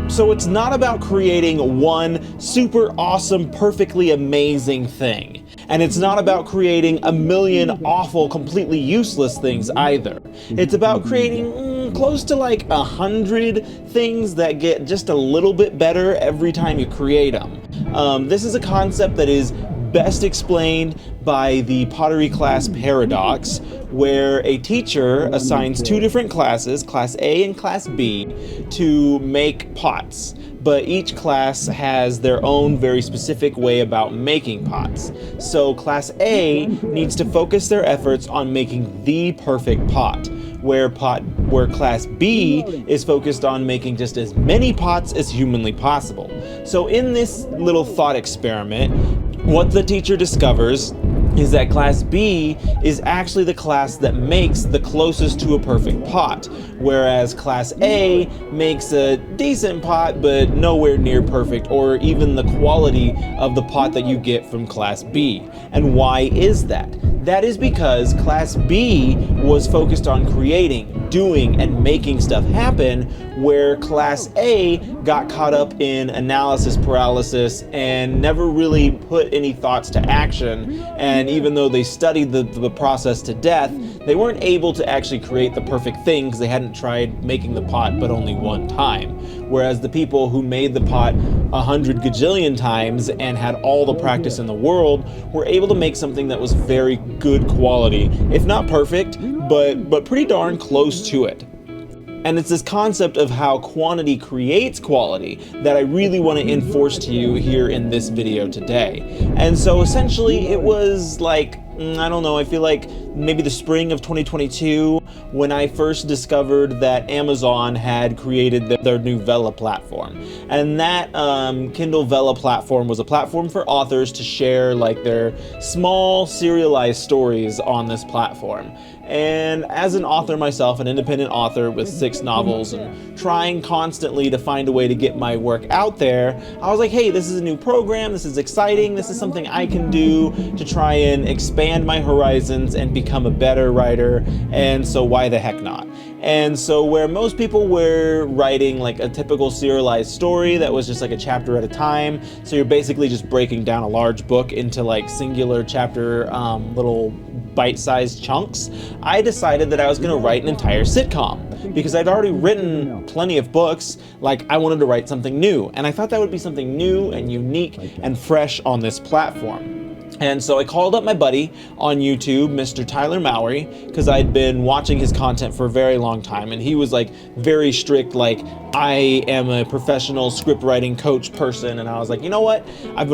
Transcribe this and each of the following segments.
So it's not about creating one super awesome, perfectly amazing thing. And it's not about creating a million awful, completely useless things either. It's about creating close to like 100 things that get just a little bit better every time you create them. This is a concept that is best explained by the pottery class paradox, where a teacher assigns two different classes, class A and class B, to make pots. But each class has their own very specific way about making pots. So class A needs to focus their efforts on making the perfect pot, where class B is focused on making just as many pots as humanly possible. So in this little thought experiment, what the teacher discovers is that class B is actually the class that makes the closest to a perfect pot, whereas class A makes a decent pot but nowhere near perfect, or even the quality of the pot that you get from class B. And why is that? That is because class B was focused on creating, doing, and making stuff happen, where class A got caught up in analysis paralysis and never really put any thoughts to action. And even though they studied the process to death, they weren't able to actually create the perfect thing because they hadn't tried making the pot but only one time. Whereas the people who made the pot 100 gajillion times and had all the practice in the world were able to make something that was very good quality, if not perfect, but pretty darn close to it. And it's this concept of how quantity creates quality that I really want to enforce to you here in this video today. And so essentially it was like, I don't know, I feel like maybe the spring of 2022 when I first discovered that Amazon had created their new Vella platform. And that Kindle Vella platform was a platform for authors to share like their small serialized stories on this platform. And as an author myself, an independent author with 6 novels and trying constantly to find a way to get my work out there, I was like, hey, this is a new program, this is exciting, this is something I can do to try and expand my horizons and become a better writer, and so why the heck not? And so where most people were writing like a typical serialized story that was just like a chapter at a time, so you're basically just breaking down a large book into like singular chapter little bite-sized chunks, I decided that I was going to write an entire sitcom because I'd already written plenty of books. Like, I wanted to write something new, and I thought that would be something new and unique and fresh on this platform. And so I called up my buddy on YouTube, Mr. Tyler Mowry, because I'd been watching his content for a very long time, and he was like very strict, like, I am a professional script writing coach person. And I was like, you know what? I've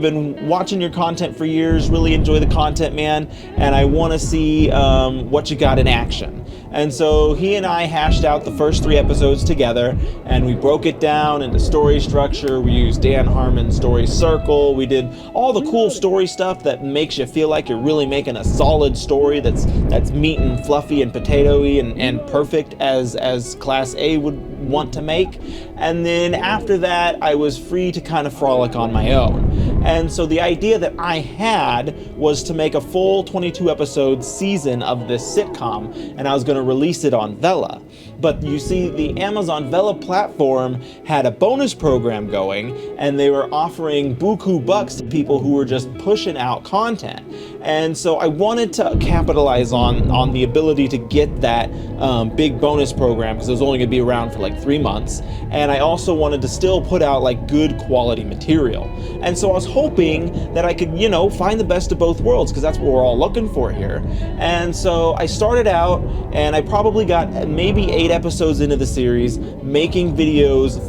been watching your content for years, really enjoy the content, man, and I want to see what you got in action. And so he and I hashed out the first 3 episodes together, and we broke it down into story structure. We used Dan Harmon's story circle. We did all the cool story stuff that makes you feel like you're really making a solid story that's meat and fluffy and potatoey and perfect as Class A would want to make. And then after that, I was free to kind of frolic on my own. And so the idea that I had was to make a full 22 episode season of this sitcom, and I was going to release it on Vella. But you see, the Amazon Vella platform had a bonus program going, and they were offering buku bucks to people who were just pushing out content. And so I wanted to capitalize on the ability to get that big bonus program, because it was only going to be around for like 3 months. And I also wanted to still put out like good quality material. And so I was hoping that I could, you know, find the best of both worlds, because that's what we're all looking for here. And so I started out, and I probably got maybe 8 episodes into the series, making videos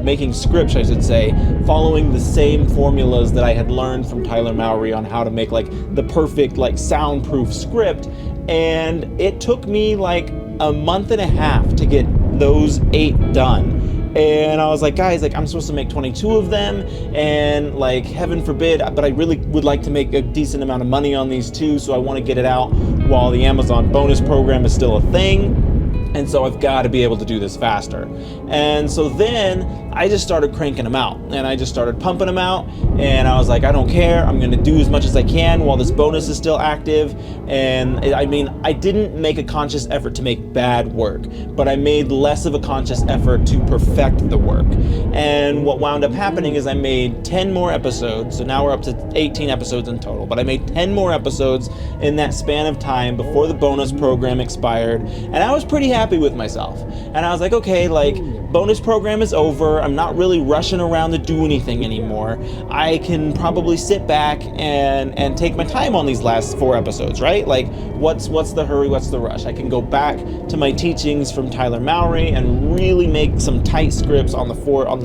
making scripts, I should say, following the same formulas that I had learned from Tyler Mowry on how to make like the perfect like soundproof script. And it took me like a month and a half to get those 8 done. And I was like, guys, like, I'm supposed to make 22 of them, and like, heaven forbid, but I really would like to make a decent amount of money on these too, so I want to get it out while the Amazon bonus program is still a thing. And so I've got to be able to do this faster. And so then I just started cranking them out, and I just started pumping them out, and I was like, I don't care, I'm going to do as much as I can while this bonus is still active. And I didn't make a conscious effort to make bad work, but I made less of a conscious effort to perfect the work. And what wound up happening is I made 10 more episodes, so now we're up to 18 episodes in total, but I made 10 more episodes in that span of time before the bonus program expired, and I was pretty happy with myself. And I was like, okay, like, bonus program is over, I'm not really rushing around to do anything anymore. I can probably sit back and take my time on these last 4 episodes, right? Like, what's the hurry, what's the rush? I can go back to my teachings from Tyler Mowry and really make some tight scripts on the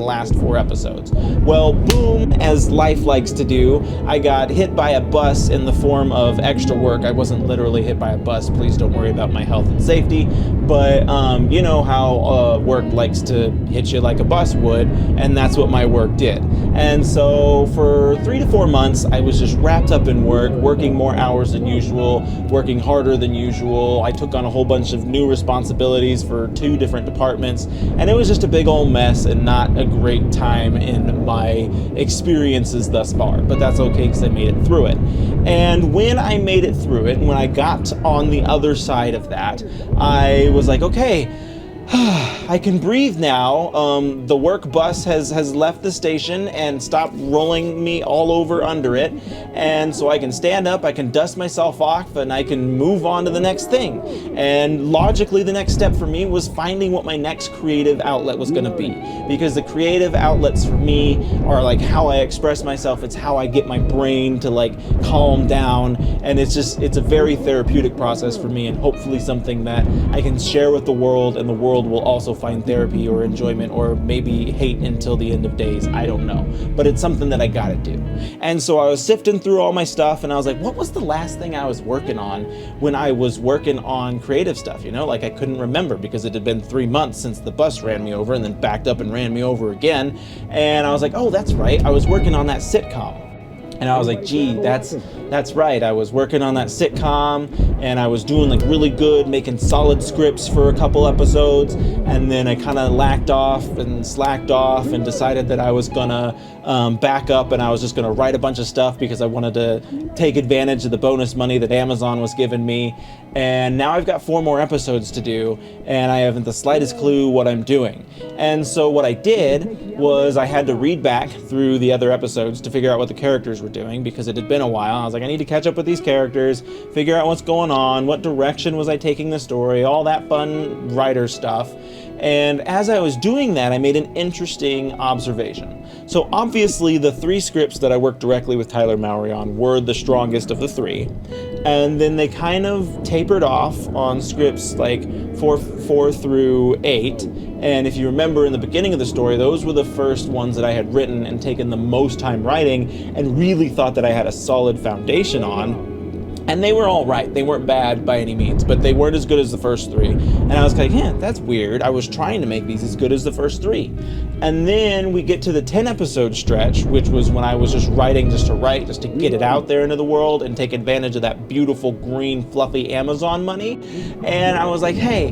last 4 episodes. Well, boom, as life likes to do, I got hit by a bus in the form of extra work. I wasn't literally hit by a bus, please don't worry about my health and safety, but you know how work likes to hit you like a bus would, and that's what my work did. And so for 3 to 4 months, I was just wrapped up in work, working more hours than usual, working harder than usual. I took on a whole bunch of new responsibilities for 2 different departments, and it was just a big old mess and not a great time in my experiences thus far. But that's okay, because I made it through it. And when I made it through it, when I got on the other side of that, I was like, okay, I can breathe now. The work bus has left the station and stopped rolling me all over under it. And so I can stand up, I can dust myself off, and I can move on to the next thing. And logically, the next step for me was finding what my next creative outlet was going to be. Because the creative outlets for me are like how I express myself. It's how I get my brain to like calm down. And it's a very therapeutic process for me, and hopefully something that I can share with the world, and the world will also find therapy or enjoyment, or maybe hate until the end of days. I don't know, but it's something that I gotta do. And so I was sifting through all my stuff, and I was like, what was the last thing I was working on when I was working on creative stuff? You know, like, I couldn't remember, because it had been 3 months since the bus ran me over and then backed up and ran me over again. And I was like, oh, that's right, I was working on that sitcom. And I was like, gee, that's right. I was working on that sitcom, and I was doing like really good, making solid scripts for a couple episodes, and then I kind of slacked off and decided that I was gonna back up, and I was just gonna write a bunch of stuff because I wanted to take advantage of the bonus money that Amazon was giving me. And now I've got 4 more episodes to do, and I haven't the slightest clue what I'm doing. And so what I did was I had to read back through the other episodes to figure out what the characters were doing, because it had been a while. I was like, I need to catch up with these characters, figure out what's going on, what direction was I taking the story, all that fun writer stuff. And as I was doing that, I made an interesting observation. So obviously the 3 scripts that I worked directly with Tyler Mowry on were the strongest of the 3. And then they kind of tapered off on scripts like 4 through 8. And if you remember in the beginning of the story, those were the first ones that I had written and taken the most time writing and really thought that I had a solid foundation on. And they were all right. They weren't bad by any means, but they weren't as good as the first 3. And I was like, yeah, that's weird. I was trying to make these as good as the first 3. And then we get to the 10 episode stretch, which was when I was just writing just to write, just to get it out there into the world and take advantage of that beautiful green fluffy Amazon money. And I was like, hey,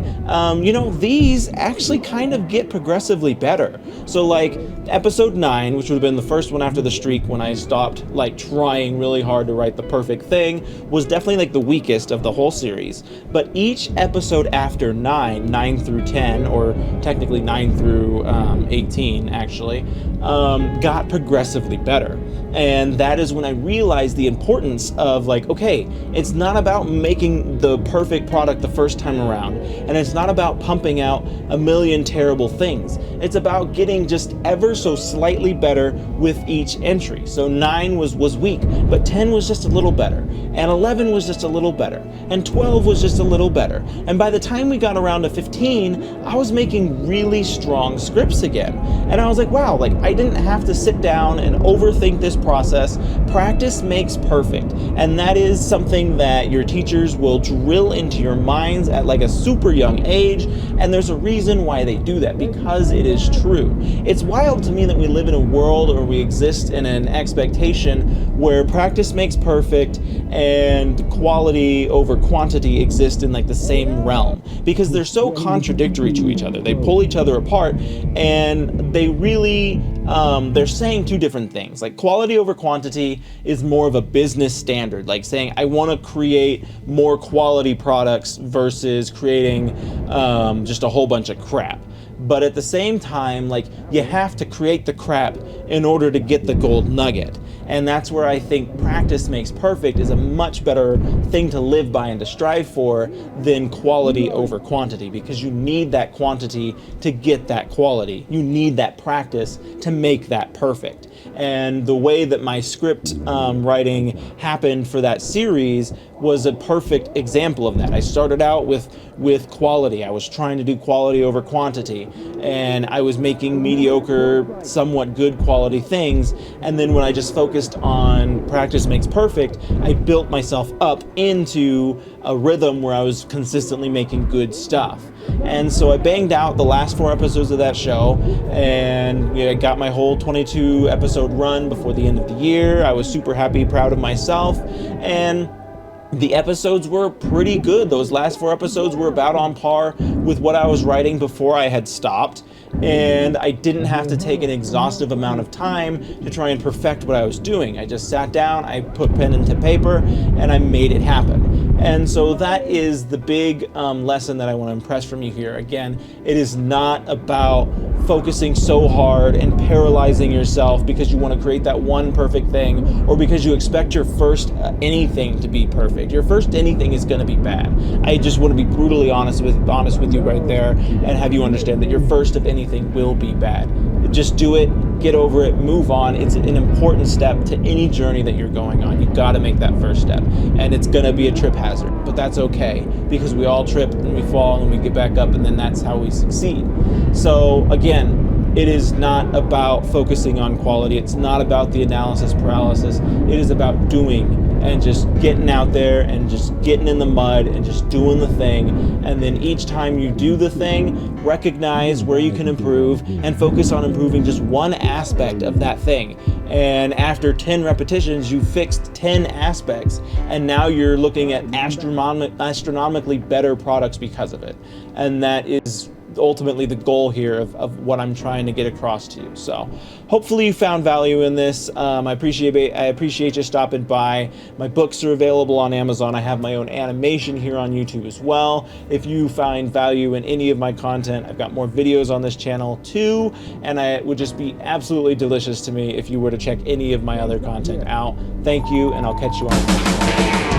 you know, these actually kind of get progressively better. So like episode 9, which would have been the first one after the streak when I stopped like trying really hard to write the perfect thing, was definitely like the weakest of the whole series. But each episode after 9 through 10, or technically 9 through 18 actually, got progressively better. And that is when I realized the importance of like, okay, it's not about making the perfect product the first time around, and it's not about pumping out a million terrible things. It's about getting just ever so slightly better with each entry. So 9 was weak, but 10 was just a little better, and 11 was just a little better, and 12 was just a little better. And by the time we got around to 15, I was making really strong scripts again. And I was like, wow, like I didn't have to sit down and overthink this process. Practice makes perfect. And that is something that your teachers will drill into your minds at like a super young age. And there's a reason why they do that, because it is true. It's wild to me that we live in a world, or we exist in an expectation where practice makes perfect, and and quality over quantity exist in like the same realm, because they're so contradictory to each other. They pull each other apart, and they really they're saying two different things. Like, quality over quantity is more of a business standard, like saying I want to create more quality products versus creating just a whole bunch of crap. But at the same time, like, you have to create the crap in order to get the gold nugget. And that's where I think practice makes perfect is a much better thing to live by and to strive for than quality over quantity, because you need that quantity to get that quality. You need that practice to make that perfect. And the way that my script writing happened for that series was a perfect example of that. I started out with quality. I was trying to do quality over quantity, and I was making mediocre, somewhat good quality things. And then when I just focused on practice makes perfect, I built myself up into a rhythm where I was consistently making good stuff. And so I banged out the last 4 episodes of that show, and I got my whole 22 episode run before the end of the year. I was super happy, proud of myself, and the episodes were pretty good. Those last 4 episodes were about on par with what I was writing before I had stopped, and I didn't have to take an exhaustive amount of time to try and perfect what I was doing. I just sat down, I put pen into paper, and I made it happen. And so that is the big lesson that I want to impress from you here. Again, it is not about focusing so hard and paralyzing yourself because you want to create that one perfect thing, or because you expect your first anything to be perfect. Your first anything is going to be bad. I just want to be brutally honest with you right there, and have you understand that your first of anything will be bad. Just do it, get over it, move on. It's an important step to any journey that you're going on. You got to make that first step, and it's going to be a trip hazard, but that's okay, because we all trip and we fall and we get back up, and then that's how we succeed. So again, it is not about focusing on quality. It's not about the analysis paralysis. It is about doing, and just getting out there and just getting in the mud and just doing the thing. And then each time you do the thing, recognize where you can improve and focus on improving just one aspect of that thing. And after 10 repetitions, you fixed 10 aspects, and now you're looking at astronomically better products because of it. And that is ultimately the goal here of what I'm trying to get across to you. So hopefully you found value in this. I appreciate you stopping by. My books are available on Amazon. I have my own animation here on YouTube as well. If you find value in any of my content, I've got more videos on this channel too, and it would just be absolutely delicious to me if you were to check any of my other content out. Thank you, and I'll catch you on the next one.